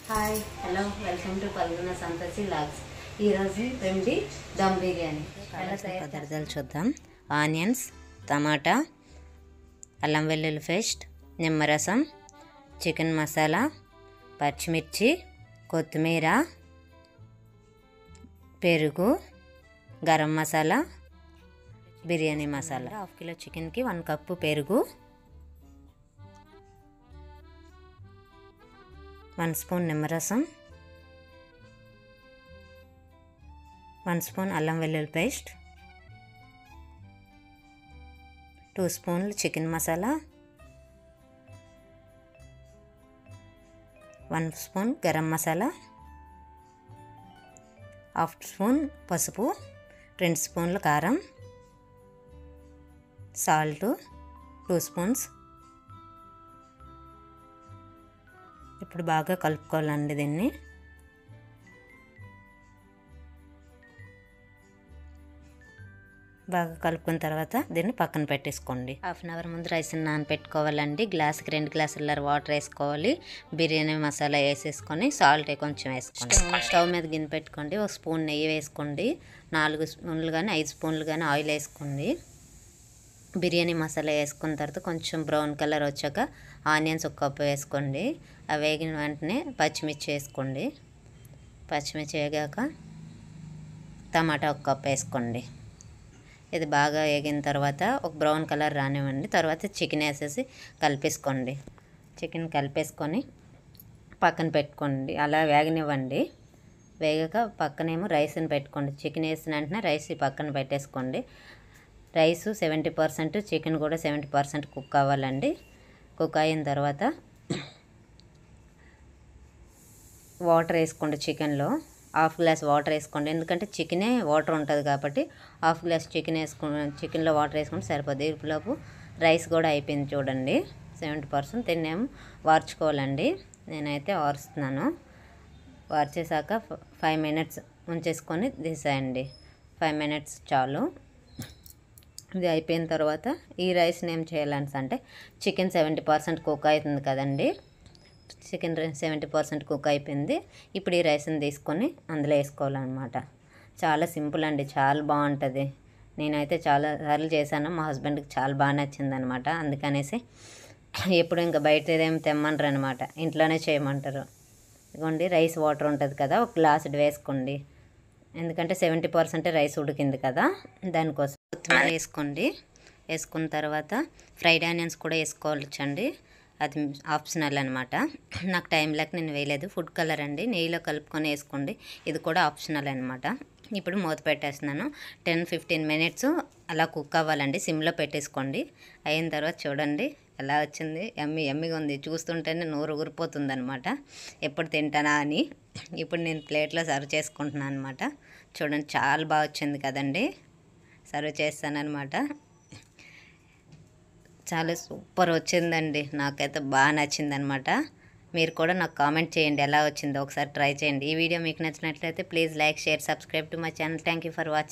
Hi hello welcome to పల్గొన Santoshi vlogs. ఈరోజు రెమిడీ దమ్ బిర్యానీ పదార్థాలు చూద్దాం. ఆనియన్స్, టమాటా, అల్లం వెల్లుల్లి పేస్ట్, నిమ్మరసం, చికెన్ మసాలా, పచ్చిమిర్చి, కొత్తిమీర, పెరుగు, గరం మసాలా, బిర్యానీ మసాలా. 1/2 కిలో చికెన్కి 1 కప్పు పెరుగు, 1 స్పూన్ నిమ్మరసం, 1 స్పూన్ అల్లం వెల్లుల్లి పేస్ట్, 2 స్పూన్లు chicken masala, 1 spoon garam masala, 1/2 spoon పసుపు, 2 స్పూన్లు కారం, సాల్ట్ 2 స్పూన్స్. ఇప్పుడు బాగా కలుపుకోవాలండి. దీన్ని బాగా కలుపుకున్న తర్వాత దీన్ని పక్కన పెట్టేసుకోండి. 1/2 అవర్ ముందు రైస్ని నానపెట్టుకోవాలండి. గ్లాస్కి 2 గ్లాసుల వాటర్ వేసుకోవాలి. బిర్యానీ మసాలా వేసేసుకొని సాల్ట్ కొంచెం వేసుకోండి. స్టవ్ మీద గిన్నె పెట్టుకోండి. 1 స్పూన్ నెయ్యి వేసుకోండి. 4 స్పూన్లు కానీ 5 స్పూన్లు కానీ ఆయిల్ వేసుకోండి. బిర్యానీ మసాలా వేసుకున్న తర్వాత కొంచెం బ్రౌన్ కలర్ వచ్చాక ఆనియన్స్ 1 కప్పు వేసుకోండి. అవి వేగిన వెంటనే పచ్చిమిర్చి వేసుకోండి. పచ్చిమిర్చి వేగాక టమాటా 1 కప్పు వేసుకోండి. ఇది బాగా వేగిన తర్వాత ఒక బ్రౌన్ కలర్ రానివ్వండి. తర్వాత చికెన్ వేసేసి కలిపేసుకోండి. చికెన్ కలిపేసుకొని పక్కన పెట్టుకోండి. అలా వేగనివ్వండి. వేగాక పక్కనేమో రైస్ని పెట్టుకోండి. చికెన్ వేసిన వెంటనే రైస్ పక్కన పెట్టేసుకోండి. రైస్ 70%, చికెన్ కూడా 70% కుక్ అవ్వాలండి. కుక్ అయిన తర్వాత వాటర్ వేసుకోండి. చికెన్లో 1/2 గ్లాస్ వాటర్ వేసుకోండి. ఎందుకంటే చికెనే వాటర్ ఉంటుంది కాబట్టి 1/2 గ్లాస్ చికెన్లో వాటర్ వేసుకుంటే సరిపోద్ది. ఈలోపు రైస్ కూడా అయిపోయింది చూడండి. 70% తిన్నేమో వార్చుకోవాలండి. నేనైతే వారుస్తున్నాను. వార్చేసాక 5 మినిట్స్ ఉంచేసుకొని తీసేయండి. 5 మినిట్స్ చాలు. ఇది అయిపోయిన తర్వాత ఈ రైస్ని ఏం చేయాలంటే అంటే చికెన్ 70% కుక్ అవుతుంది కదండి. చికెన్ 70% కుక్ అయిపోయింది. ఇప్పుడు ఈ రైస్ని తీసుకొని అందులో వేసుకోవాలన్నమాట. చాలా సింపుల్ అండి. చాలా బాగుంటుంది. నేనైతే చాలా సార్లు చేశాను. మా హస్బెండ్కి చాలా బాగా నచ్చింది అనమాట. అందుకనేసి ఎప్పుడు ఇంకా బయట ఏదేమి తెమ్మనరు అనమాట. ఇంట్లోనే చేయమంటారు. ఇదిగోండి రైస్ వాటర్ ఉంటుంది కదా, 1 గ్లాసు వేసుకోండి. ఎందుకంటే 70% రైస్ ఉడికింది కదా, దానికోసం. కొత్తిమీర వేసుకోండి. వేసుకున్న తర్వాత ఫ్రైడ్ ఆనియన్స్ కూడా వేసుకోవచ్చండి. అది ఆప్షనల్ అనమాట. నాకు టైం లేక నేను వేయలేదు. ఫుడ్ కలర్ అండి, నెయ్యిలో కలుపుకొని వేసుకోండి. ఇది కూడా ఆప్షనల్ అనమాట. ఇప్పుడు మూత పెట్టేస్తున్నాను. 10-15 మినిట్స్ అలా కుక్ అవ్వాలండి. సిమ్లో పెట్టేసుకోండి. అయిన తర్వాత చూడండి ఎలా వచ్చింది. ఎమ్మిగా ఉంది. చూస్తుంటేనే నోరు ఊరిపోతుంది అనమాట. ఎప్పుడు తింటానా అని. ఇప్పుడు నేను ప్లేట్లో సర్వ్ చేసుకుంటున్నాను అనమాట. చూడండి చాలా బాగా వచ్చింది కదండి. సర్వ్ చేస్తానన్నమాట. చాలా సూపర్ వచ్చిందండి. నాకైతే బాగా నచ్చిందనమాట. మీరు కూడా నాకు కామెంట్ చేయండి ఎలా వచ్చిందో. ఒకసారి ట్రై చేయండి. ఈ వీడియో మీకు నచ్చినట్లయితే please like, share, subscribe to my channel. Thank you for watching.